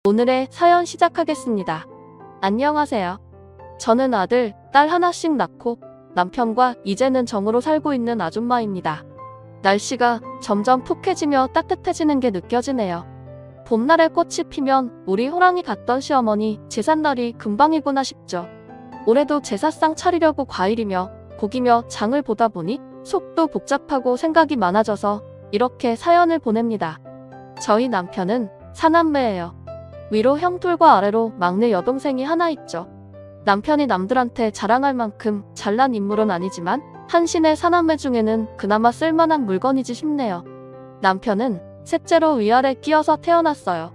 오늘의 사연 시작하겠습니다. 안녕하세요. 저는 아들, 딸 하나씩 낳고 남편과 이제는 정으로 살고 있는 아줌마입니다. 날씨가 점점 푹해지며 따뜻해지는 게 느껴지네요. 봄날에 꽃이 피면 우리 호랑이 같던 시어머니 제삿날이 금방이구나 싶죠. 올해도 제사상 차리려고 과일이며 고기며 장을 보다 보니 속도 복잡하고 생각이 많아져서 이렇게 사연을 보냅니다. 저희 남편은 사남매예요. 위로 형들과 아래로 막내 여동생이 하나 있죠. 남편이 남들한테 자랑할 만큼 잘난 인물은 아니지만 한신의 사남매 중에는 그나마 쓸만한 물건이지 싶네요. 남편은 셋째로 위아래 끼어서 태어났어요.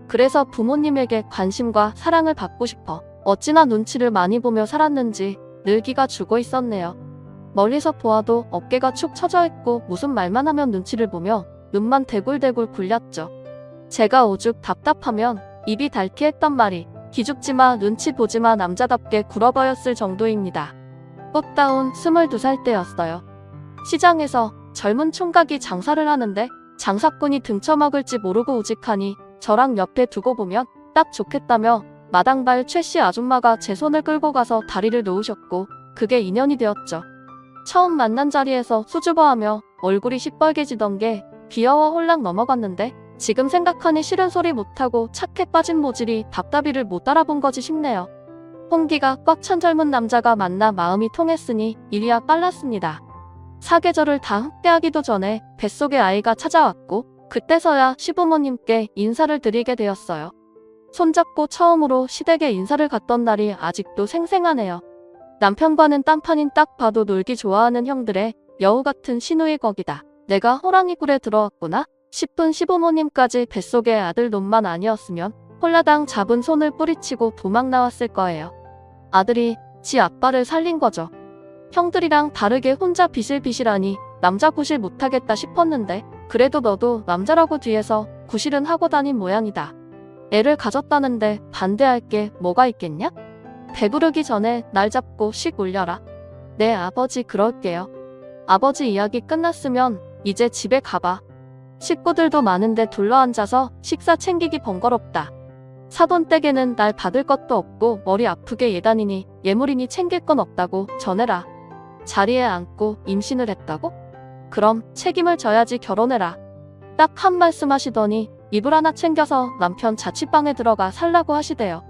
그래서 부모님에게 관심과 사랑을 받고 싶어 어찌나 눈치를 많이 보며 살았는지 늘 기가 죽어 있었네요. 멀리서 보아도 어깨가 축 처져 있고 무슨 말만 하면 눈치를 보며 눈만 대굴대굴 굴렸죠. 제가 오죽 답답하면 입이 닳기했던 말이 기죽지마 눈치 보지마 남자답게 굴어버렸을 정도입니다. 꽃다운 22살 때였어요. 시장에서 젊은 총각이 장사를 하는데 장사꾼이 등쳐먹을지 모르고 우직하니 저랑 옆에 두고 보면 딱 좋겠다며 마당발 최씨 아줌마가 제 손을 끌고 가서 다리를 놓으셨고 그게 인연이 되었죠. 처음 만난 자리에서 수줍어하며 얼굴이 시뻘개지던 게 귀여워 홀랑 넘어갔는데 지금 생각하니 싫은 소리 못하고 착해 빠진 모질이 답답이를 못 알아본 거지 싶네요. 홍기가 꽉 찬 젊은 남자가 만나 마음이 통했으니 이리야 빨랐습니다. 사계절을 다 흡대하기도 전에 뱃속에 아이가 찾아왔고 그때서야 시부모님께 인사를 드리게 되었어요. 손잡고 처음으로 시댁에 인사를 갔던 날이 아직도 생생하네요. 남편과는 딴판인 딱 봐도 놀기 좋아하는 형들의 여우 같은 시누이 거기다 내가 호랑이 굴에 들어왔구나 싶은 시부모님까지 뱃속의 아들 놈만 아니었으면 홀라당 잡은 손을 뿌리치고 도망 나왔을 거예요. 아들이 지 아빠를 살린 거죠. 형들이랑 다르게 혼자 비실비실하니 남자 구실 못하겠다 싶었는데 그래도 너도 남자라고 뒤에서 구실은 하고 다닌 모양이다. 애를 가졌다는데 반대할 게 뭐가 있겠냐? 배부르기 전에 날 잡고 씩 울려라. 네 아버지 그럴게요. 아버지 이야기 끝났으면 이제 집에 가봐. 식구들도 많은데 둘러앉아서 식사 챙기기 번거롭다. 사돈댁에는 날 받을 것도 없고 머리 아프게 예단이니 예물이니 챙길 건 없다고 전해라. 자리에 앉고 임신을 했다고? 그럼 책임을 져야지 결혼해라. 딱 한 말씀 하시더니 이불 하나 챙겨서 남편 자취방에 들어가 살라고 하시대요.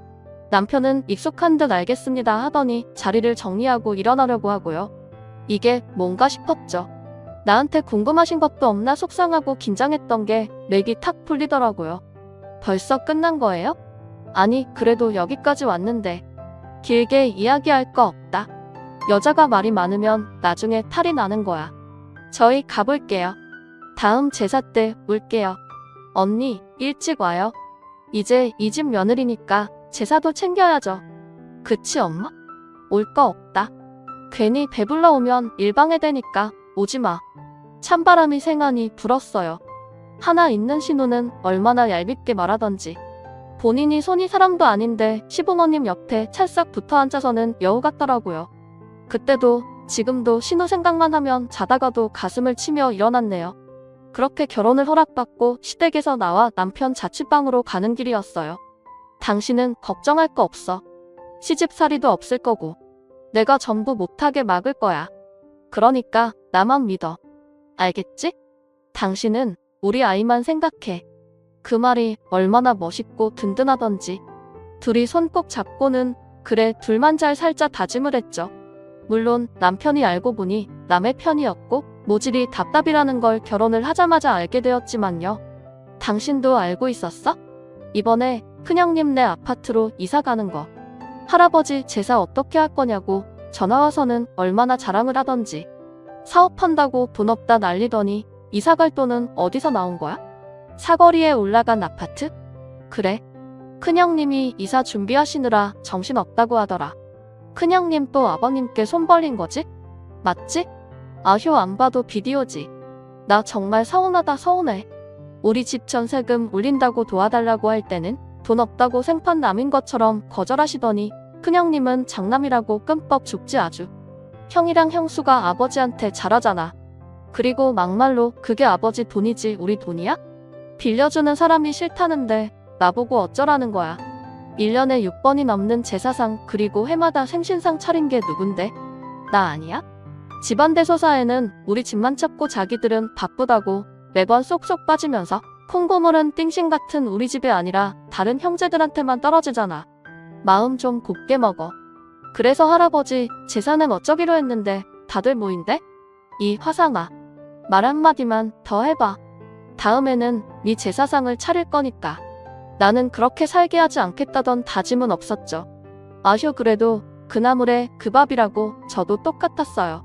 남편은 익숙한 듯 알겠습니다 하더니 자리를 정리하고 일어나려고 하고요. 이게 뭔가 싶었죠. 나한테 궁금하신 것도 없나 속상하고 긴장했던 게 맥이 탁 풀리더라고요. 벌써 끝난 거예요? 아니 그래도 여기까지 왔는데 길게 이야기할 거 없다. 여자가 말이 많으면 나중에 탈이 나는 거야. 저희 가볼게요. 다음 제사 때 올게요. 언니 일찍 와요. 이제 이 집 며느리니까 제사도 챙겨야죠. 그치 엄마? 올 거 없다. 괜히 배불러 오면 일방해 되니까 오지마. 찬바람이 생하니 불었어요. 하나 있는 신우는 얼마나 얄밉게 말하던지. 본인이 손이 사람도 아닌데 시부모님 옆에 찰싹 붙어 앉아서는 여우 같더라고요. 그때도 지금도 신우 생각만 하면 자다가도 가슴을 치며 일어났네요. 그렇게 결혼을 허락받고 시댁에서 나와 남편 자취방으로 가는 길이었어요. 당신은 걱정할 거 없어. 시집살이도 없을 거고. 내가 전부 못하게 막을 거야. 그러니까 나만 믿어. 알겠지? 당신은 우리 아이만 생각해. 그 말이 얼마나 멋있고 든든하던지. 둘이 손 꼭 잡고는 그래 둘만 잘 살자 다짐을 했죠. 물론 남편이 알고 보니 남의 편이었고 모질이 답답이라는 걸 결혼을 하자마자 알게 되었지만요. 당신도 알고 있었어? 이번에 큰형님네 아파트로 이사 가는 거. 할아버지 제사 어떻게 할 거냐고 전화 와서는 얼마나 자랑을 하던지. 사업한다고 돈 없다 난리더니 이사 갈 돈은 어디서 나온 거야? 사거리에 올라간 아파트? 그래. 큰형님이 이사 준비하시느라 정신없다고 하더라. 큰형님 또 아버님께 손 벌린 거지? 맞지? 아휴 안 봐도 비디오지. 나 정말 서운하다 서운해. 우리 집 전세금 올린다고 도와달라고 할 때는 돈 없다고 생판 남인 것처럼 거절하시더니 큰형님은 장남이라고 끔뻑 죽지 아주. 형이랑 형수가 아버지한테 잘하잖아. 그리고 막말로 그게 아버지 돈이지 우리 돈이야? 빌려주는 사람이 싫다는데 나보고 어쩌라는 거야. 1년에 6번이 넘는 제사상 그리고 해마다 생신상 차린 게 누군데? 나 아니야? 집안 대소사에는 우리 집만 찾고 자기들은 바쁘다고 매번 쏙쏙 빠지면서 콩고물은 띵신 같은 우리 집이 아니라 다른 형제들한테만 떨어지잖아. 마음 좀 곱게 먹어. 그래서 할아버지 제사는 어쩌기로 했는데 다들 모인대? 이 화상아. 말 한마디만 더 해봐. 다음에는 네 제사상을 차릴 거니까. 나는 그렇게 살게 하지 않겠다던 다짐은 없었죠. 아휴 그래도 그 나물에 그 밥이라고 저도 똑같았어요.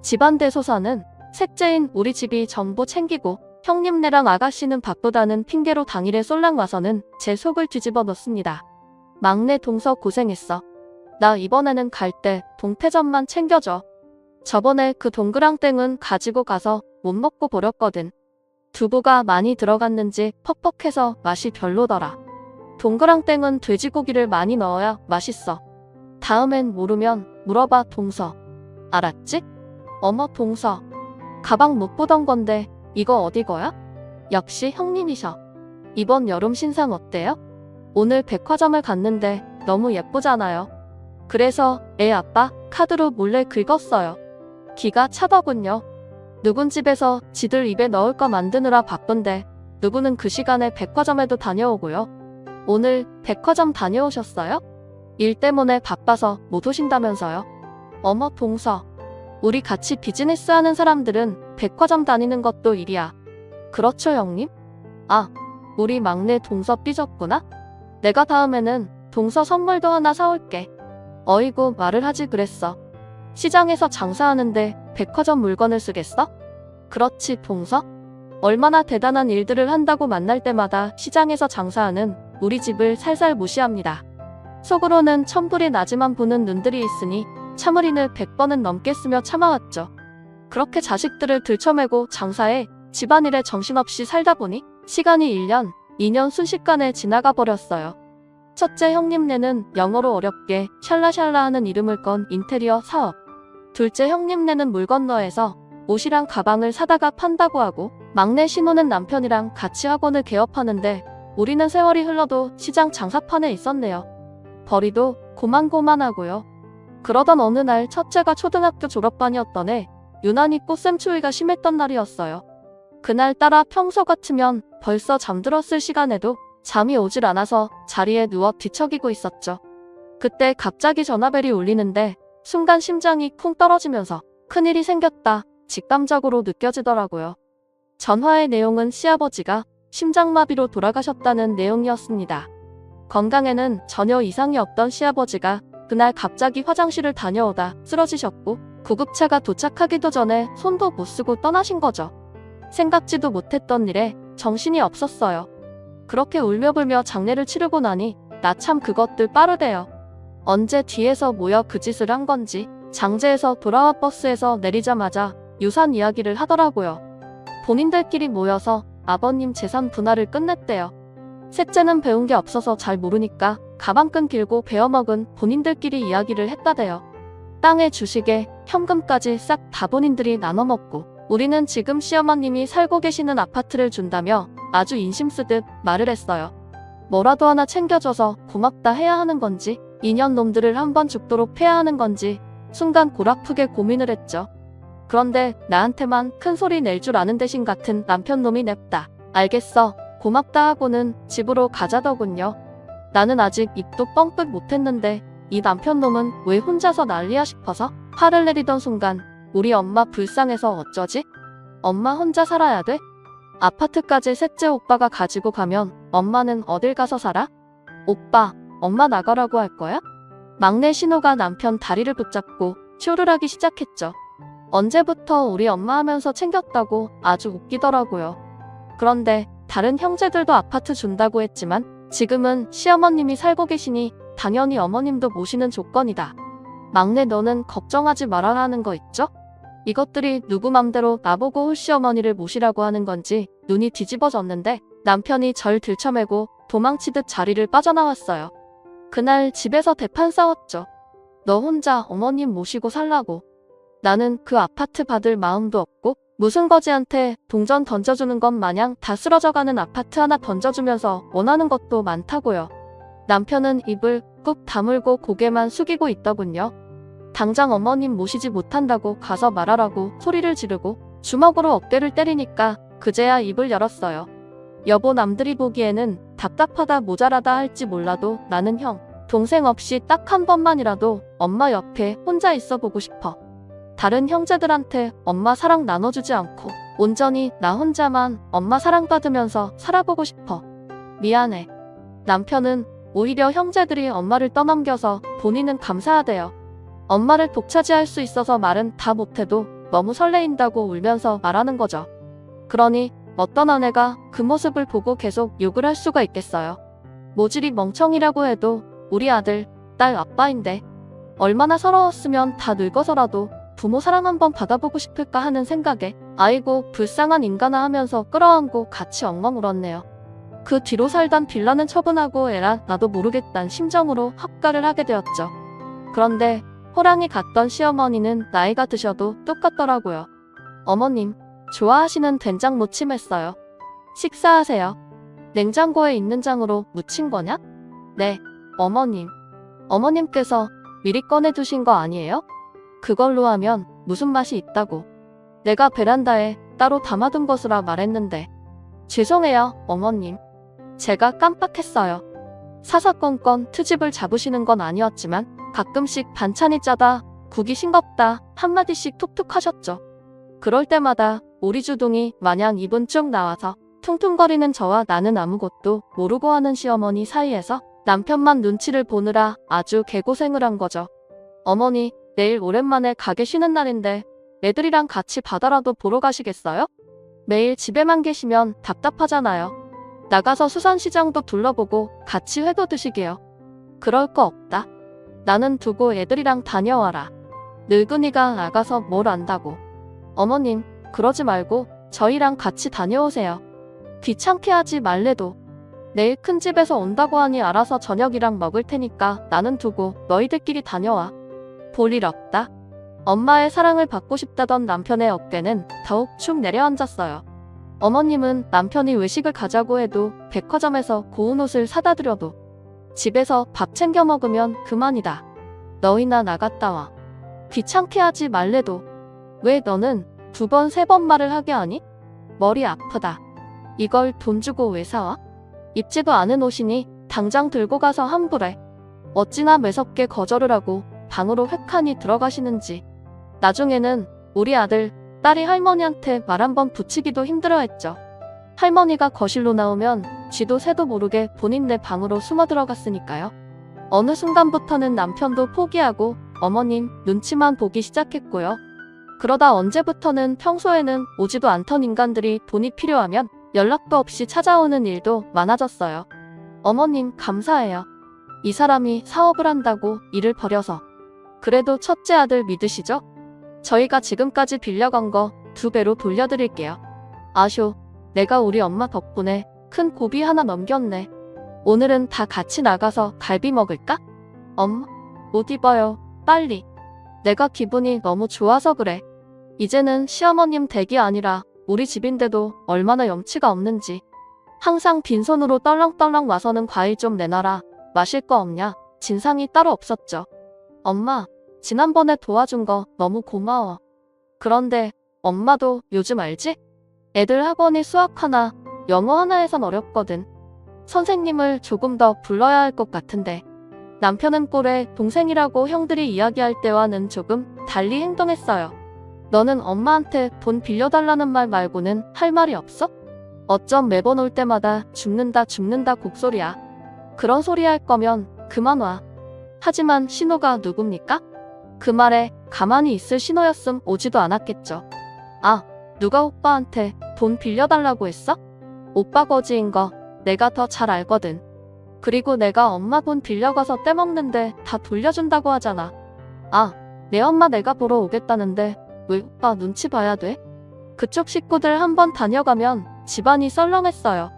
집안 대소사는 셋째인 우리 집이 전부 챙기고 형님네랑 아가씨는 바쁘다는 핑계로 당일에 쏠랑 와서는 제 속을 뒤집어 놓습니다. 막내 동서 고생했어. 나 이번에는 갈 때 동태전만 챙겨줘. 저번에 그 동그랑땡은 가지고 가서 못 먹고 버렸거든. 두부가 많이 들어갔는지 퍽퍽해서 맛이 별로더라. 동그랑땡은 돼지고기를 많이 넣어야 맛있어. 다음엔 모르면 물어봐 동서. 알았지? 어머 동서. 가방 못 보던 건데 이거 어디 거야? 역시 형님이셔. 이번 여름 신상 어때요? 오늘 백화점을 갔는데 너무 예쁘잖아요. 그래서 애 아빠 카드로 몰래 긁었어요. 기가 차더군요. 누군 집에서 지들 입에 넣을 거 만드느라 바쁜데 누구는 그 시간에 백화점에도 다녀오고요. 오늘 백화점 다녀오셨어요? 일 때문에 바빠서 못 오신다면서요. 어머 동서. 우리 같이 비즈니스 하는 사람들은 백화점 다니는 것도 일이야. 그렇죠 형님? 아, 우리 막내 동서 삐졌구나? 내가 다음에는 동서 선물도 하나 사올게. 어이구 말을 하지 그랬어. 시장에서 장사하는데 백화점 물건을 쓰겠어? 그렇지 동서? 얼마나 대단한 일들을 한다고 만날 때마다 시장에서 장사하는 우리 집을 살살 무시합니다. 속으로는 천불이 나지만 보는 눈들이 있으니 참으리는 100번은 넘게 쓰며 참아왔죠. 그렇게 자식들을 들쳐매고 장사해 집안일에 정신없이 살다 보니 시간이 1년, 2년 순식간에 지나가 버렸어요. 첫째 형님네는 영어로 어렵게 샬라샬라 하는 이름을 건 인테리어 사업. 둘째 형님네는 물 건너에서 옷이랑 가방을 사다가 판다고 하고 막내 신호는 남편이랑 같이 학원을 개업하는데 우리는 세월이 흘러도 시장 장사판에 있었네요. 벌이도 고만고만하고요. 그러던 어느 날 첫째가 초등학교 졸업반이었던 해 유난히 꽃샘추위가 심했던 날이었어요. 그날따라 평소 같으면 벌써 잠들었을 시간에도 잠이 오질 않아서 자리에 누워 뒤척이고 있었죠. 그때 갑자기 전화벨이 울리는데 순간 심장이 쿵 떨어지면서 큰일이 생겼다 직감적으로 느껴지더라고요. 전화의 내용은 시아버지가 심장마비로 돌아가셨다는 내용이었습니다. 건강에는 전혀 이상이 없던 시아버지가 그날 갑자기 화장실을 다녀오다 쓰러지셨고 구급차가 도착하기도 전에 손도 못 쓰고 떠나신 거죠. 생각지도 못했던 일에 정신이 없었어요. 그렇게 울며불며 장례를 치르고 나니 나 참 그것들 빠르대요. 언제 뒤에서 모여 그 짓을 한 건지 장제에서 돌아와 버스에서 내리자마자 유산 이야기를 하더라고요. 본인들끼리 모여서 아버님 재산 분할을 끝냈대요. 셋째는 배운 게 없어서 잘 모르니까 가방끈 길고 베어먹은 본인들끼리 이야기를 했다대요. 땅에 주식에 현금까지 싹 다 본인들이 나눠 먹고 우리는 지금 시어머님이 살고 계시는 아파트를 준다며 아주 인심 쓰듯 말을 했어요. 뭐라도 하나 챙겨줘서 고맙다 해야 하는 건지 2년 놈들을 한번 죽도록 패야 하는 건지 순간 골아프게 고민을 했죠. 그런데 나한테만 큰 소리 낼 줄 아는 대신 같은 남편 놈이 냅다. 알겠어. 고맙다 하고는 집으로 가자더군요. 나는 아직 입도 뻥끗 못했는데 이 남편 놈은 왜 혼자서 난리야 싶어서 화를 내리던 순간 우리 엄마 불쌍해서 어쩌지? 엄마 혼자 살아야 돼? 아파트까지 셋째 오빠가 가지고 가면 엄마는 어딜 가서 살아? 오빠, 엄마 나가라고 할 거야? 막내 신호가 남편 다리를 붙잡고 쇼를 시작했죠. 언제부터 우리 엄마 하면서 챙겼다고 아주 웃기더라고요. 그런데 다른 형제들도 아파트 준다고 했지만 지금은 시어머님이 살고 계시니 당연히 어머님도 모시는 조건이다. 막내 너는 걱정하지 말아라 하는 거 있죠? 이것들이 누구 맘대로 나보고 홀시어머니를 모시라고 하는 건지 눈이 뒤집어졌는데 남편이 절 들쳐매고 도망치듯 자리를 빠져나왔어요. 그날 집에서 대판 싸웠죠. 너 혼자 어머님 모시고 살라고. 나는 그 아파트 받을 마음도 없고 무슨 거지한테 동전 던져주는 것 마냥 다 쓰러져가는 아파트 하나 던져주면서 원하는 것도 많다고요. 남편은 입을 꾹 다물고 고개만 숙이고 있더군요. 당장 어머님 모시지 못한다고 가서 말하라고 소리를 지르고 주먹으로 어깨를 때리니까 그제야 입을 열었어요. 여보, 남들이 보기에는 답답하다 모자라다 할지 몰라도 나는 형, 동생 없이 딱 한 번만이라도 엄마 옆에 혼자 있어 보고 싶어. 다른 형제들한테 엄마 사랑 나눠주지 않고 온전히 나 혼자만 엄마 사랑받으면서 살아보고 싶어. 미안해. 남편은 오히려 형제들이 엄마를 떠넘겨서 본인은 감사하대요. 엄마를 독차지할 수 있어서 말은 다 못해도 너무 설레인다고 울면서 말하는 거죠. 그러니 어떤 아내가 그 모습을 보고 계속 욕을 할 수가 있겠어요. 모질이 멍청이라고 해도 우리 아들, 딸 아빠인데 얼마나 서러웠으면 다 늙어서라도 부모 사랑 한번 받아보고 싶을까 하는 생각에 아이고 불쌍한 인간아 하면서 끌어안고 같이 엉엉 울었네요. 그 뒤로 살던 빌라는 처분하고 에라 나도 모르겠단 심정으로 합가를 하게 되었죠. 그런데 호랑이 같던 시어머니는 나이가 드셔도 똑같더라고요. 어머님, 좋아하시는 된장 무침 했어요. 식사하세요. 냉장고에 있는 장으로 무친 거냐? 네, 어머님. 어머님께서 미리 꺼내두신 거 아니에요? 그걸로 하면 무슨 맛이 있다고. 내가 베란다에 따로 담아둔 것이라 말했는데. 죄송해요, 어머님. 제가 깜빡했어요. 사사건건 트집을 잡으시는 건 아니었지만 가끔씩 반찬이 짜다, 국이 싱겁다 한마디씩 툭툭 하셨죠. 그럴 때마다 오리주둥이 마냥 입은 쭉 나와서 퉁퉁거리는 저와 나는 아무것도 모르고 하는 시어머니 사이에서 남편만 눈치를 보느라 아주 개고생을 한 거죠. 어머니, 내일 오랜만에 가게 쉬는 날인데 애들이랑 같이 바다라도 보러 가시겠어요? 매일 집에만 계시면 답답하잖아요. 나가서 수산시장도 둘러보고 같이 회도 드시게요. 그럴 거 없다. 나는 두고 애들이랑 다녀와라. 늙은이가 나가서 뭘 안다고. 어머님, 그러지 말고 저희랑 같이 다녀오세요. 귀찮게 하지 말래도. 내일 큰 집에서 온다고 하니 알아서 저녁이랑 먹을 테니까 나는 두고 너희들끼리 다녀와. 볼 일 없다. 엄마의 사랑을 받고 싶다던 남편의 어깨는 더욱 축 내려앉았어요. 어머님은 남편이 외식을 가자고 해도 백화점에서 고운 옷을 사다 드려도 집에서 밥 챙겨 먹으면 그만이다. 너희나 나갔다 와. 귀찮게 하지 말래도. 왜 너는 2번, 3번 말을 하게 하니? 머리 아프다. 이걸 돈 주고 왜 사와? 입지도 않은 옷이니 당장 들고 가서 환불해. 어찌나 매섭게 거절을 하고 방으로 획하니 들어가시는지. 나중에는 우리 아들, 딸이 할머니한테 말 한번 붙이기도 힘들어했죠. 할머니가 거실로 나오면 쥐도 새도 모르게 본인네 방으로 숨어 들어갔으니까요. 어느 순간부터는 남편도 포기하고 어머님 눈치만 보기 시작했고요. 그러다 언제부터는 평소에는 오지도 않던 인간들이 돈이 필요하면 연락도 없이 찾아오는 일도 많아졌어요. 어머님 감사해요. 이 사람이 사업을 한다고 일을 버려서. 그래도 첫째 아들 믿으시죠? 저희가 지금까지 빌려간 거 2배로 돌려드릴게요. 아쇼, 내가 우리 엄마 덕분에 큰 고비 하나 넘겼네. 오늘은 다 같이 나가서 갈비 먹을까? 엄마, 옷 입어요. 빨리. 내가 기분이 너무 좋아서 그래. 이제는 시어머님 댁이 아니라 우리 집인데도 얼마나 염치가 없는지. 항상 빈손으로 떨렁떨렁 와서는 과일 좀 내놔라. 마실 거 없냐? 진상이 따로 없었죠. 엄마, 지난번에 도와준 거 너무 고마워. 그런데 엄마도 요즘 알지? 애들 학원이 수학 하나, 영어 하나에선 어렵거든. 선생님을 조금 더 불러야 할 것 같은데. 남편은 꼴에 동생이라고 형들이 이야기할 때와는 조금 달리 행동했어요. 너는 엄마한테 돈 빌려달라는 말 말고는 할 말이 없어? 어쩜 매번 올 때마다 죽는다 죽는다 곡소리야. 그런 소리 할 거면 그만 와. 하지만 신호가 누굽니까? 그 말에 가만히 있을 신호였음 오지도 않았겠죠. 아, 누가 오빠한테 돈 빌려달라고 했어? 오빠 거지인 거 내가 더 잘 알거든. 그리고 내가 엄마 돈 빌려가서 떼먹는데 다 돌려준다고 하잖아. 아, 내 엄마 내가 보러 오겠다는데 왜 오빠 눈치 봐야 돼? 그쪽 식구들 한번 다녀가면 집안이 썰렁했어요.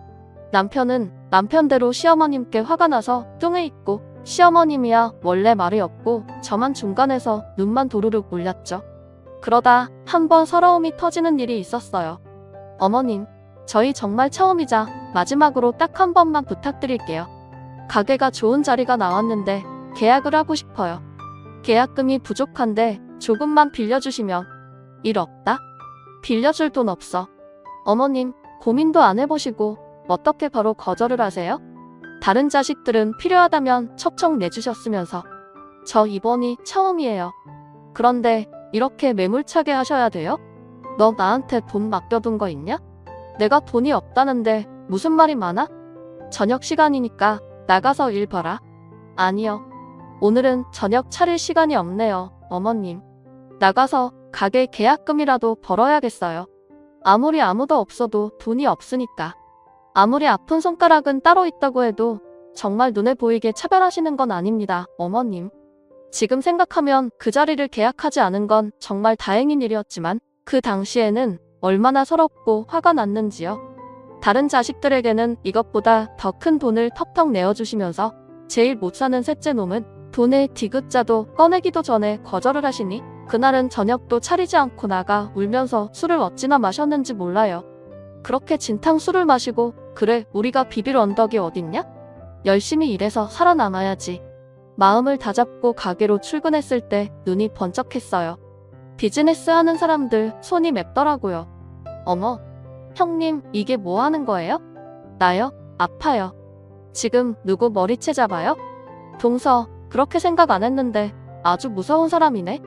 남편은 남편대로 시어머님께 화가 나서 뚱에 있고 시어머님이야 원래 말이 없고 저만 중간에서 눈만 도루룩 올렸죠. 그러다 한 번 서러움이 터지는 일이 있었어요. 어머님, 저희 정말 처음이자 마지막으로 딱 한 번만 부탁드릴게요. 가게가 좋은 자리가 나왔는데 계약을 하고 싶어요. 계약금이 부족한데 조금만 빌려주시면. 일 없다? 빌려줄 돈 없어. 어머님, 고민도 안 해보시고 어떻게 바로 거절을 하세요? 다른 자식들은 필요하다면 척척 내주셨으면서. 저 이번이 처음이에요. 그런데 이렇게 매몰차게 하셔야 돼요? 너 나한테 돈 맡겨둔 거 있냐? 내가 돈이 없다는데 무슨 말이 많아? 저녁 시간이니까 나가서 일 봐라. 아니요. 오늘은 저녁 차릴 시간이 없네요, 어머님. 나가서 가게 계약금이라도 벌어야겠어요. 아무리 아무도 없어도 돈이 없으니까. 아무리 아픈 손가락은 따로 있다고 해도 정말 눈에 보이게 차별하시는 건 아닙니다, 어머님. 지금 생각하면 그 자리를 계약하지 않은 건 정말 다행인 일이었지만 그 당시에는 얼마나 서럽고 화가 났는지요. 다른 자식들에게는 이것보다 더 큰 돈을 턱턱 내어주시면서 제일 못 사는 셋째 놈은 돈의 디귿자도 꺼내기도 전에 거절을 하시니 그날은 저녁도 차리지 않고 나가 울면서 술을 어찌나 마셨는지 몰라요. 그렇게 진탕 술을 마시고 그래 우리가 비빌 언덕이 어딨냐? 열심히 일해서 살아남아야지. 마음을 다잡고 가게로 출근했을 때 눈이 번쩍했어요. 비즈니스 하는 사람들 손이 맵더라고요. 어머, 형님 이게 뭐 하는 거예요? 나요? 아파요. 지금 누구 머리채 잡아요? 동서, 그렇게 생각 안 했는데 아주 무서운 사람이네.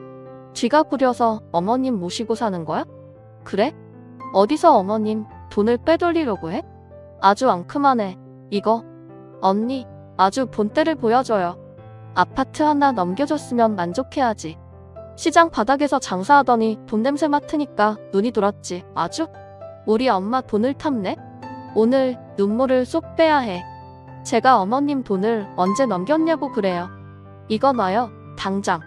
뒤가 구려서 어머님 모시고 사는 거야? 그래? 어디서 어머님 돈을 빼돌리려고 해? 아주 앙큼하네. 이거. 언니, 아주 본때를 보여줘요. 아파트 하나 넘겨줬으면 만족해야지. 시장 바닥에서 장사하더니 돈 냄새 맡으니까 눈이 돌았지. 아주? 우리 엄마 돈을 탐내? 오늘 눈물을 쏙 빼야 해. 제가 어머님 돈을 언제 넘겼냐고 그래요. 이거 놔요, 당장.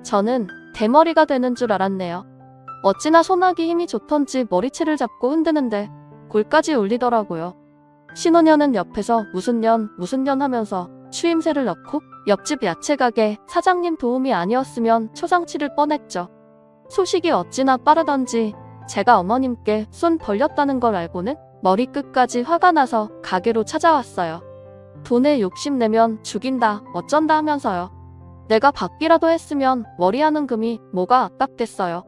저는 대머리가 되는 줄 알았네요. 어찌나 손아귀 힘이 좋던지 머리채를 잡고 흔드는데 골까지 울리더라고요. 신혼여는 옆에서 무슨 년 하면서 추임새를 넣고 옆집 야채가게 사장님 도움이 아니었으면 초상치를 뻔했죠. 소식이 어찌나 빠르던지 제가 어머님께 손 벌렸다는 걸 알고는 머리끝까지 화가 나서 가게로 찾아왔어요. 돈에 욕심내면 죽인다 어쩐다 하면서요. 내가 받기라도 했으면 머리하는 금이 뭐가 아깝겠어요.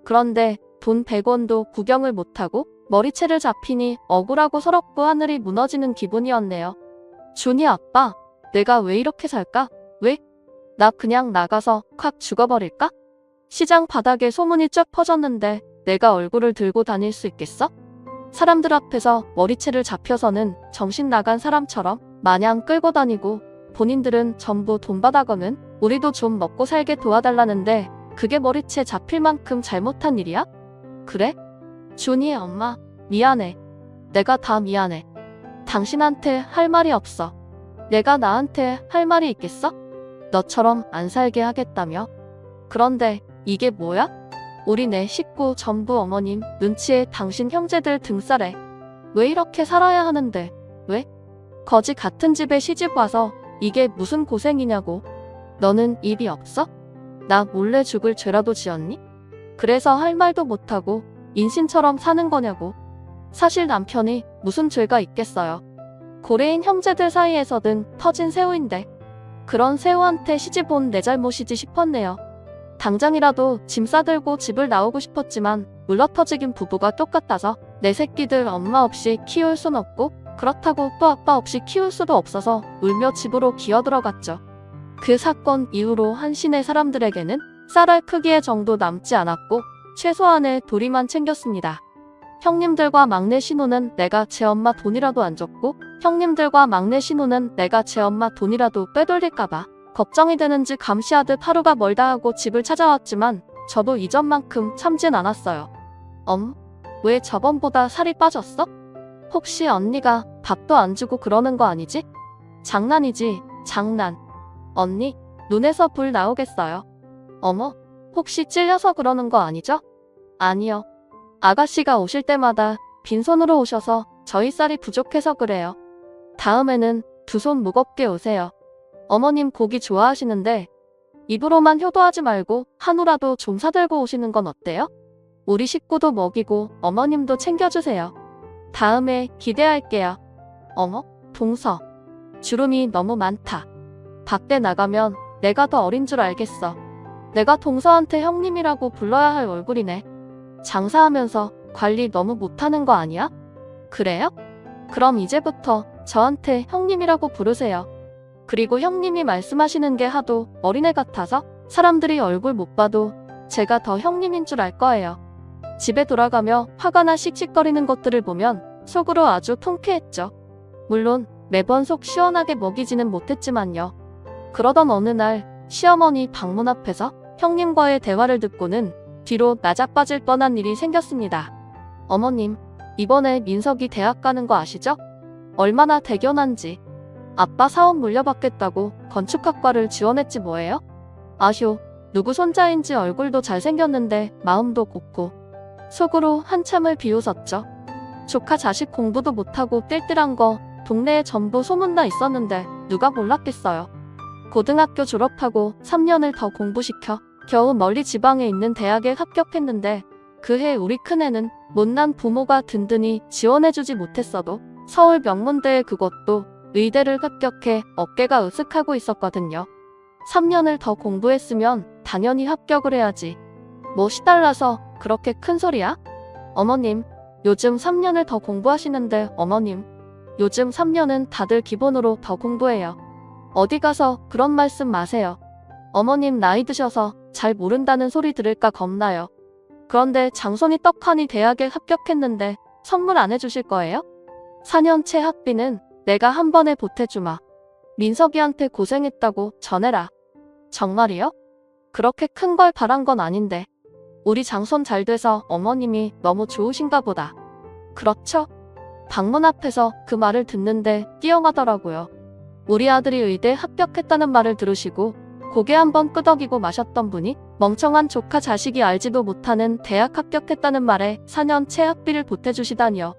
그런데 돈 100원도 구경을 못하고 머리채를 잡히니 억울하고 서럽고 하늘이 무너지는 기분이었네요. 준이 아빠, 내가 왜 이렇게 살까? 왜? 나 그냥 나가서 콱 죽어버릴까? 시장 바닥에 소문이 쫙 퍼졌는데 내가 얼굴을 들고 다닐 수 있겠어? 사람들 앞에서 머리채를 잡혀서는 정신 나간 사람처럼 마냥 끌고 다니고 본인들은 전부 돈 받아거는 우리도 좀 먹고 살게 도와달라는데 그게 머리채 잡힐 만큼 잘못한 일이야? 그래? 준이 엄마, 미안해. 내가 다 미안해. 당신한테 할 말이 없어. 내가 나한테 할 말이 있겠어? 너처럼 안 살게 하겠다며? 그런데 이게 뭐야? 우리 네 식구 전부 어머님 눈치에 당신 형제들 등살에. 왜 이렇게 살아야 하는데? 왜? 거지 같은 집에 시집 와서 이게 무슨 고생이냐고. 너는 입이 없어? 나 몰래 죽을 죄라도 지었니? 그래서 할 말도 못하고 인신처럼 사는 거냐고. 사실 남편이 무슨 죄가 있겠어요. 고래인 형제들 사이에서든 터진 새우인데 그런 새우한테 시집 온 내 잘못이지 싶었네요. 당장이라도 짐 싸들고 집을 나오고 싶었지만 물러터지긴 부부가 똑같아서 내 새끼들 엄마 없이 키울 순 없고 그렇다고 또 아빠 없이 키울 수도 없어서 울며 집으로 기어들어갔죠. 그 사건 이후로 한신의 사람들에게는 쌀알 크기의 정도 남지 않았고 최소한의 도리만 챙겼습니다. 형님들과 막내 신우는 내가 제 엄마 돈이라도 안 줬고 형님들과 막내 신우는 내가 제 엄마 돈이라도 빼돌릴까봐 걱정이 되는지 감시하듯 하루가 멀다 하고 집을 찾아왔지만 저도 이전만큼 참진 않았어요. 왜 저번보다 살이 빠졌어? 혹시 언니가 밥도 안 주고 그러는 거 아니지? 장난이지, 장난. 언니, 눈에서 불 나오겠어요. 어머, 혹시 찔려서 그러는 거 아니죠? 아니요. 아가씨가 오실 때마다 빈손으로 오셔서 저희 쌀이 부족해서 그래요. 다음에는 두 손 무겁게 오세요. 어머님 고기 좋아하시는데 입으로만 효도하지 말고 한우라도 좀 사들고 오시는 건 어때요? 우리 식구도 먹이고 어머님도 챙겨주세요. 다음에 기대할게요. 어머, 동서. 주름이 너무 많다. 밖에 나가면 내가 더 어린 줄 알겠어. 내가 동서한테 형님이라고 불러야 할 얼굴이네. 장사하면서 관리 너무 못하는 거 아니야? 그래요? 그럼 이제부터 저한테 형님이라고 부르세요. 그리고 형님이 말씀하시는 게 하도 어린애 같아서 사람들이 얼굴 못 봐도 제가 더 형님인 줄 알 거예요. 집에 돌아가며 화가 나 씩씩거리는 것들을 보면 속으로 아주 통쾌했죠. 물론 매번 속 시원하게 먹이지는 못했지만요. 그러던 어느 날 시어머니 방문 앞에서 형님과의 대화를 듣고는 뒤로 나자빠질 뻔한 일이 생겼습니다. 어머님, 이번에 민석이 대학 가는 거 아시죠? 얼마나 대견한지. 아빠 사업 물려받겠다고 건축학과를 지원했지 뭐예요? 아휴, 누구 손자인지 얼굴도 잘생겼는데 마음도 곱고. 속으로 한참을 비웃었죠. 조카 자식 공부도 못하고 띨띨한 거 동네에 전부 소문나 있었는데 누가 몰랐겠어요. 고등학교 졸업하고 3년을 더 공부시켜 겨우 멀리 지방에 있는 대학에 합격했는데 그해 우리 큰애는 못난 부모가 든든히 지원해주지 못했어도 서울 명문대에 그것도 의대를 합격해 어깨가 으쓱하고 있었거든요. 3년을 더 공부했으면 당연히 합격을 해야지. 뭐 시달라서 그렇게 큰 소리야? 어머님, 요즘 3년을 더 공부하시는데 어머님, 요즘 3년은 다들 기본으로 더 공부해요. 어디 가서 그런 말씀 마세요. 어머님 나이 드셔서 잘 모른다는 소리 들을까 겁나요. 그런데 장손이 떡하니 대학에 합격했는데 선물 안 해주실 거예요? 4년째 학비는 내가 한 번에 보태주마. 민석이한테 고생했다고 전해라. 정말이요? 그렇게 큰 걸 바란 건 아닌데. 우리 장손 잘 돼서 어머님이 너무 좋으신가 보다. 그렇죠? 방문 앞에서 그 말을 듣는데 뛰어가더라고요. 우리 아들이 의대 합격했다는 말을 들으시고 고개 한번 끄덕이고 마셨던 분이 멍청한 조카 자식이 알지도 못하는 대학 합격했다는 말에 4년째 학비를 보태주시다니요.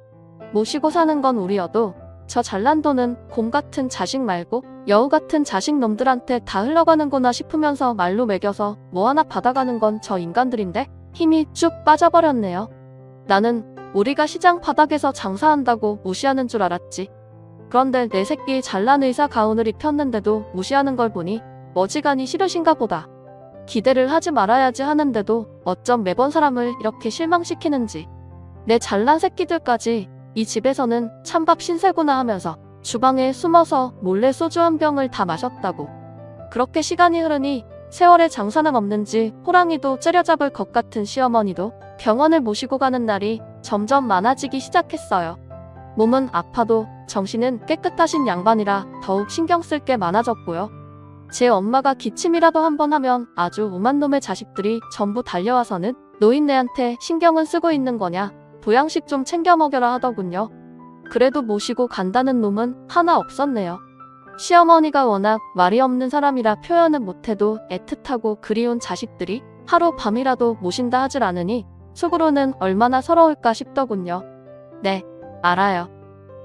모시고 사는 건 우리여도 저 잘난 돈은 곰 같은 자식 말고 여우 같은 자식 놈들한테 다 흘러가는구나 싶으면서 말로 먹여서 뭐 하나 받아가는 건 저 인간들인데 힘이 쭉 빠져버렸네요. 나는 우리가 시장 바닥에서 장사한다고 무시하는 줄 알았지. 그런데 내 새끼 잘난 의사 가운을 입혔는데도 무시하는 걸 보니 머지간이 싫으신가 보다. 기대를 하지 말아야지 하는데도 어쩜 매번 사람을 이렇게 실망시키는지. 내 잘난 새끼들까지 이 집에서는 찬밥 신세구나 하면서 주방에 숨어서 몰래 소주 한 병을 다 마셨다고. 그렇게 시간이 흐르니 세월의 장사는 없는지 호랑이도 째려잡을 것 같은 시어머니도 병원을 모시고 가는 날이 점점 많아지기 시작했어요. 몸은 아파도 정신은 깨끗하신 양반이라 더욱 신경 쓸 게 많아졌고요. 제 엄마가 기침이라도 한번 하면 아주 오만 놈의 자식들이 전부 달려와서는 노인네한테 신경은 쓰고 있는 거냐, 보양식 좀 챙겨 먹여라 하더군요. 그래도 모시고 간다는 놈은 하나 없었네요. 시어머니가 워낙 말이 없는 사람이라 표현은 못해도 애틋하고 그리운 자식들이 하루 밤이라도 모신다 하질 않으니 속으로는 얼마나 서러울까 싶더군요. 네, 알아요.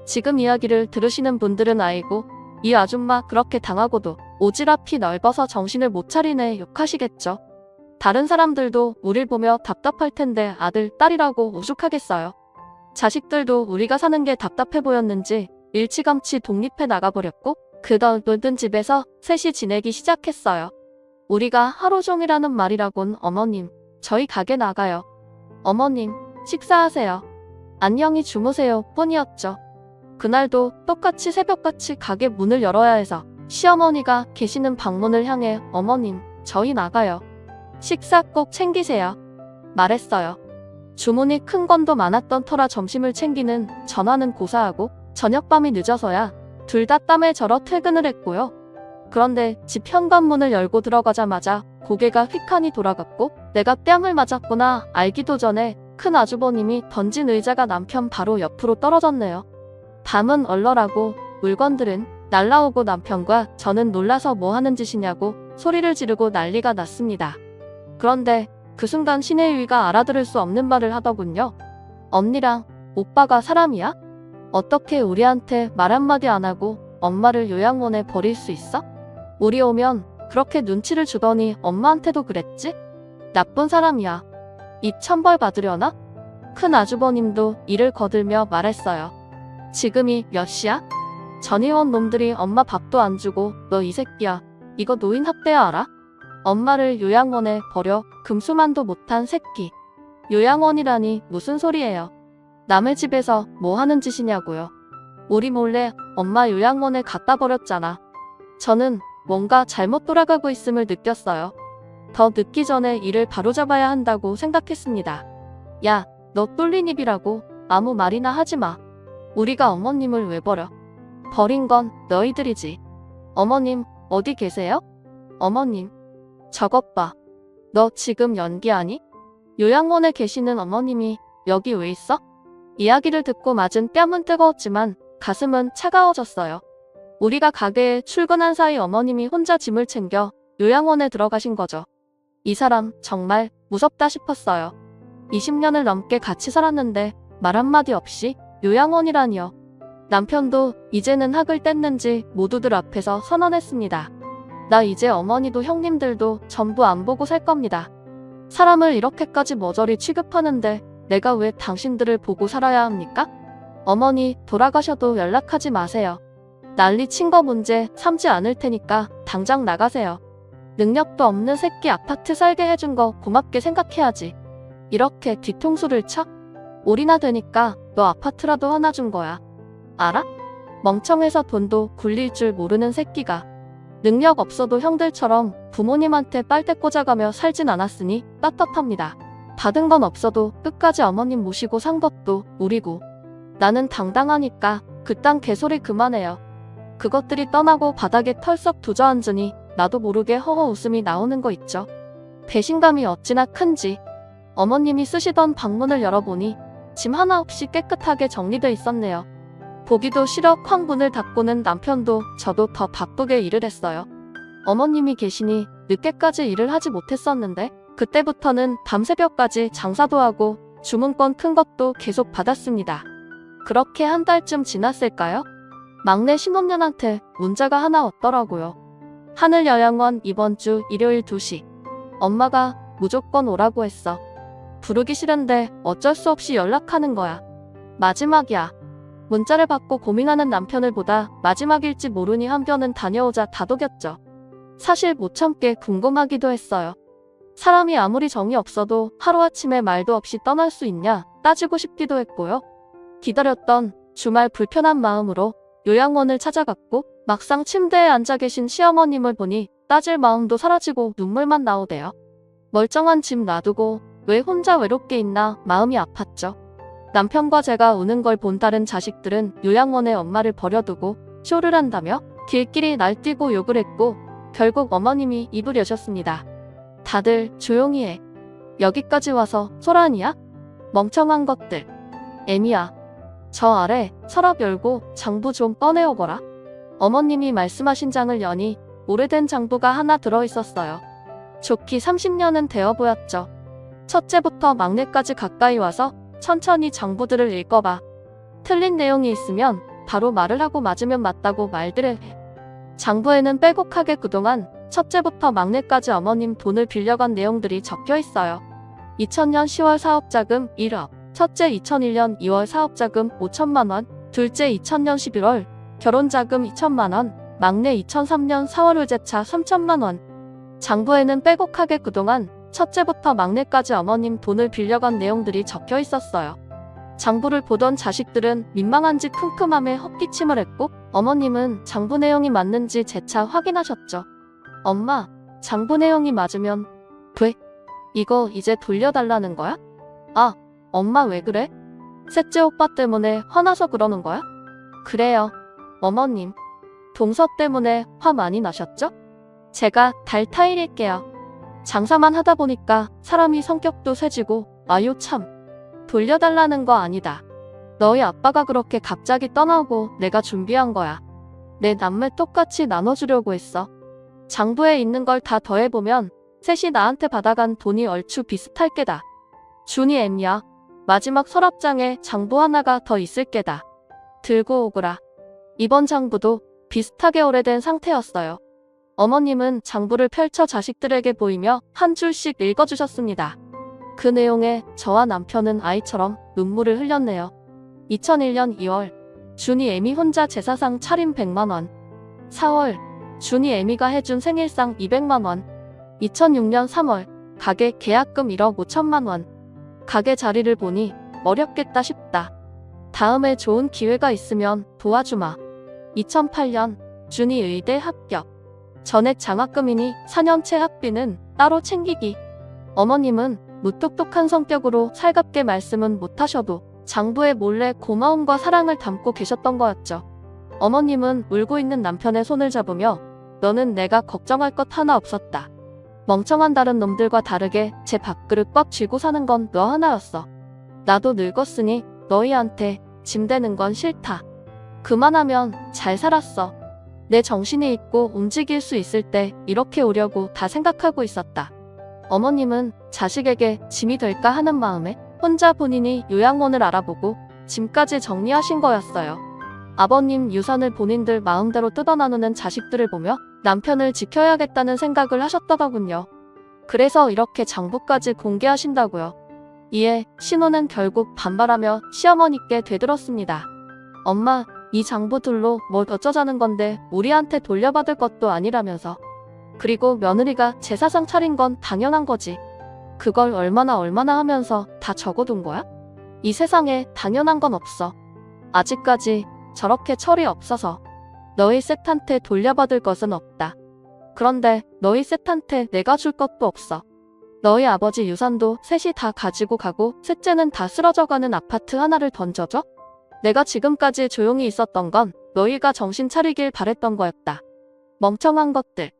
지금 이야기를 들으시는 분들은 아이고, 이 아줌마 그렇게 당하고도 오지랖이 넓어서 정신을 못 차리네 욕하시겠죠. 다른 사람들도 우릴 보며 답답할 텐데 아들, 딸이라고 오죽하겠어요. 자식들도 우리가 사는 게 답답해 보였는지 일찌감치 독립해 나가버렸고 그 넓은 집에서 셋이 지내기 시작했어요. 우리가 하루 종일하는 말이라곤 어머님, 저희 가게 나가요. 어머님, 식사하세요. 안녕히 주무세요 뿐이었죠. 그날도 똑같이 새벽같이 가게 문을 열어야 해서 시어머니가 계시는 방문을 향해 어머님, 저희 나가요. 식사 꼭 챙기세요. 말했어요. 주문이 큰 건도 많았던 터라 점심을 챙기는 전화는 고사하고 저녁밤이 늦어서야 둘 다 땀에 절어 퇴근을 했고요. 그런데 집 현관문을 열고 들어가자마자 고개가 휙하니 돌아갔고 내가 뺨을 맞았구나 알기도 전에 큰 아주버님이 던진 의자가 남편 바로 옆으로 떨어졌네요. 밤은 얼얼하고 물건들은 날라오고 남편과 저는 놀라서 뭐 하는 짓이냐고 소리를 지르고 난리가 났습니다. 그런데 그 순간 신의 위가 알아들을 수 없는 말을 하더군요. 언니랑 오빠가 사람이야? 어떻게 우리한테 말 한마디 안 하고 엄마를 요양원에 버릴 수 있어? 우리 오면 그렇게 눈치를 주더니 엄마한테도 그랬지? 나쁜 사람이야. 입 천벌 받으려나? 큰 아주버님도 이를 거들며 말했어요. 지금이 몇 시야? 전 의원 놈들이 엄마 밥도 안 주고 너 이 새끼야. 이거 노인 학대야 알아? 엄마를 요양원에 버려 금수만도 못한 새끼. 요양원이라니 무슨 소리예요. 남의 집에서 뭐 하는 짓이냐고요. 우리 몰래 엄마 요양원에 갖다 버렸잖아. 저는 뭔가 잘못 돌아가고 있음을 느꼈어요. 더 늦기 전에 이를 바로잡아야 한다고 생각했습니다. 야, 너 뚫린 입이라고 아무 말이나 하지 마. 우리가 어머님을 왜 버려? 버린 건 너희들이지. 어머님 어디 계세요? 어머님. 저것 봐. 너 지금 연기하니? 요양원에 계시는 어머님이 여기 왜 있어? 이야기를 듣고 맞은 뺨은 뜨거웠지만 가슴은 차가워졌어요. 우리가 가게에 출근한 사이 어머님이 혼자 짐을 챙겨 요양원에 들어가신 거죠. 이 사람 정말 무섭다 싶었어요. 20년을 넘게 같이 살았는데 말 한마디 없이 요양원이라니요. 남편도 이제는 학을 뗐는지 모두들 앞에서 선언했습니다. 나 이제 어머니도 형님들도 전부 안 보고 살 겁니다. 사람을 이렇게까지 머저리 취급하는데 내가 왜 당신들을 보고 살아야 합니까? 어머니 돌아가셔도 연락하지 마세요. 난리 친 거 문제 삼지 않을 테니까 당장 나가세요. 능력도 없는 새끼 아파트 살게 해준 거 고맙게 생각해야지. 이렇게 뒤통수를 쳐? 올이나 되니까 너 아파트라도 하나 준 거야. 알아? 멍청해서 돈도 굴릴 줄 모르는 새끼가. 능력 없어도 형들처럼 부모님한테 빨대 꽂아가며 살진 않았으니 떳떳합니다. 받은 건 없어도 끝까지 어머님 모시고 산 것도 우리고. 나는 당당하니까 그딴 개소리 그만해요. 그것들이 떠나고 바닥에 털썩 두저앉으니 나도 모르게 허허 웃음이 나오는 거 있죠. 배신감이 어찌나 큰지. 어머님이 쓰시던 방문을 열어보니 짐 하나 없이 깨끗하게 정리돼 있었네요. 보기도 싫어 쾅 문을 닫고는 남편도 저도 더 바쁘게 일을 했어요. 어머님이 계시니 늦게까지 일을 하지 못했었는데 그때부터는 밤새벽까지 장사도 하고 주문건 큰 것도 계속 받았습니다. 그렇게 한 달쯤 지났을까요? 막내 신혼년한테 문자가 하나 왔더라고요. 하늘요양원 이번 주 일요일 2시. 엄마가 무조건 오라고 했어. 부르기 싫은데 어쩔 수 없이 연락하는 거야. 마지막이야. 문자를 받고 고민하는 남편을 보다 마지막일지 모르니 한편은 다녀오자 다독였죠. 사실 못 참게 궁금하기도 했어요. 사람이 아무리 정이 없어도 하루아침에 말도 없이 떠날 수 있냐 따지고 싶기도 했고요. 기다렸던 주말 불편한 마음으로 요양원을 찾아갔고 막상 침대에 앉아 계신 시어머님을 보니 따질 마음도 사라지고 눈물만 나오대요. 멀쩡한 집 놔두고 왜 혼자 외롭게 있나 마음이 아팠죠. 남편과 제가 우는 걸 본 다른 자식들은 요양원에 엄마를 버려두고 쇼를 한다며 길길이 날뛰고 욕을 했고 결국 어머님이 입을 여셨습니다. 다들 조용히 해. 여기까지 와서 소란이야? 멍청한 것들. 애미야. 저 아래 서랍 열고 장부 좀 꺼내오거라. 어머님이 말씀하신 장을 여니 오래된 장부가 하나 들어있었어요. 좋기 30년은 되어 보였죠. 첫째부터 막내까지 가까이 와서 천천히 장부들을 읽어봐. 틀린 내용이 있으면 바로 말을 하고 맞으면 맞다고 말들을 해. 장부에는 빼곡하게 그동안 첫째부터 막내까지 어머님 돈을 빌려간 내용들이 적혀 있어요. 2000년 10월 사업자금 1억, 첫째 2001년 2월 사업자금 5천만 원, 둘째 2000년 11월 결혼자금 2천만 원, 막내 2003년 4월 의제차 3천만 원. 장부에는 빼곡하게 그동안 첫째부터 막내까지 어머님 돈을 빌려간 내용들이 적혀 있었어요. 장부를 보던 자식들은 민망한지 큼큼함에 헛기침을 했고 어머님은 장부 내용이 맞는지 재차 확인하셨죠. 엄마, 장부 내용이 맞으면 돼? 이거 이제 돌려달라는 거야? 아, 엄마 왜 그래? 셋째 오빠 때문에 화나서 그러는 거야? 그래요. 어머님, 동서 때문에 화 많이 나셨죠? 제가 달타일일게요. 장사만 하다 보니까 사람이 성격도 세지고 아유 참. 돌려달라는 거 아니다. 너희 아빠가 그렇게 갑자기 떠나고 내가 준비한 거야. 내 남매 똑같이 나눠주려고 했어. 장부에 있는 걸 다 더해보면 셋이 나한테 받아간 돈이 얼추 비슷할 게다. 준이 애미야. 마지막 서랍장에 장부 하나가 더 있을 게다. 들고 오거라. 이번 장부도 비슷하게 오래된 상태였어요. 어머님은 장부를 펼쳐 자식들에게 보이며 한 줄씩 읽어주셨습니다. 그 내용에 저와 남편은 아이처럼 눈물을 흘렸네요. 2001년 2월, 준이 애미 혼자 제사상 차림 100만원. 4월, 준이 애미가 해준 생일상 200만원. 2006년 3월, 가게 계약금 1억 5천만원. 가게 자리를 보니 어렵겠다 싶다. 다음에 좋은 기회가 있으면 도와주마. 2008년, 준이 의대 합격. 전액 장학금이니 4년째 학비는 따로 챙기기. 어머님은 무뚝뚝한 성격으로 살갑게 말씀은 못하셔도 장부에 몰래 고마움과 사랑을 담고 계셨던 거였죠. 어머님은 울고 있는 남편의 손을 잡으며 너는 내가 걱정할 것 하나 없었다. 멍청한 다른 놈들과 다르게 제 밥그릇 꽉 쥐고 사는 건 너 하나였어. 나도 늙었으니 너희한테 짐 되는 건 싫다. 그만하면 잘 살았어. 내 정신이 있고 움직일 수 있을 때 이렇게 오려고 다 생각하고 있었다. 어머님은 자식에게 짐이 될까 하는 마음에 혼자 본인이 요양원을 알아보고 짐까지 정리하신 거였어요. 아버님 유산을 본인들 마음대로 뜯어나누는 자식들을 보며 남편을 지켜야겠다는 생각을 하셨더더군요. 그래서 이렇게 장부까지 공개하신다고요. 이에 신호는 결국 반발하며 시어머니께 되들었습니다. 엄마, 이 장부들로 뭘 어쩌자는 건데 우리한테 돌려받을 것도 아니라면서. 그리고 며느리가 제사상 차린 건 당연한 거지. 그걸 얼마나 하면서 다 적어둔 거야? 이 세상에 당연한 건 없어. 아직까지 저렇게 철이 없어서 너희 셋한테 돌려받을 것은 없다. 그런데 너희 셋한테 내가 줄 것도 없어. 너희 아버지 유산도 셋이 다 가지고 가고 셋째는 다 쓰러져가는 아파트 하나를 던져줘? 내가 지금까지 조용히 있었던 건 너희가 정신 차리길 바랬던 거였다. 멍청한 것들.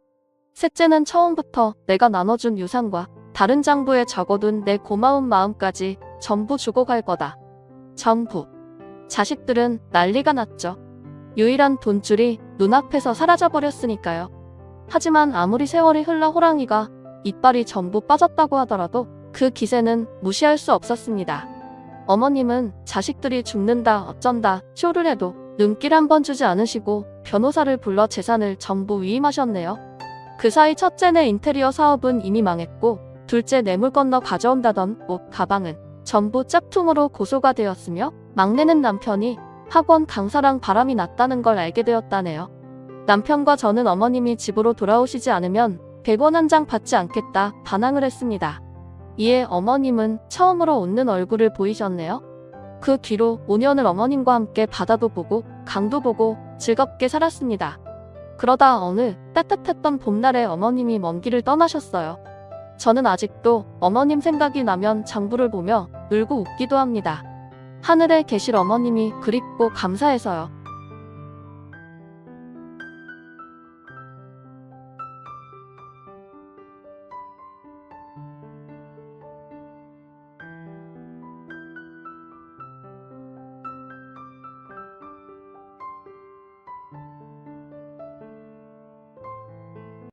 셋째는 처음부터 내가 나눠준 유산과 다른 장부에 적어둔 내 고마운 마음까지 전부 주고 갈 거다. 전부. 자식들은 난리가 났죠. 유일한 돈줄이 눈앞에서 사라져버렸으니까요. 하지만 아무리 세월이 흘러 호랑이가 이빨이 전부 빠졌다고 하더라도 그 기세는 무시할 수 없었습니다. 어머님은 자식들이 죽는다 어쩐다 쇼를 해도 눈길 한 번 주지 않으시고 변호사를 불러 재산을 전부 위임하셨네요. 그 사이 첫째네 인테리어 사업은 이미 망했고 둘째 뇌물 건너 가져온다던 옷, 가방은 전부 짝퉁으로 고소가 되었으며 막내는 남편이 학원 강사랑 바람이 났다는 걸 알게 되었다네요. 남편과 저는 어머님이 집으로 돌아오시지 않으면 100원 한 장 받지 않겠다 반항을 했습니다. 이에 어머님은 처음으로 웃는 얼굴을 보이셨네요. 그 뒤로 5년을 어머님과 함께 바다도 보고 강도 보고 즐겁게 살았습니다. 그러다 어느 따뜻했던 봄날에 어머님이 먼 길을 떠나셨어요. 저는 아직도 어머님 생각이 나면 장부를 보며 울고 웃기도 합니다. 하늘에 계실 어머님이 그립고 감사해서요.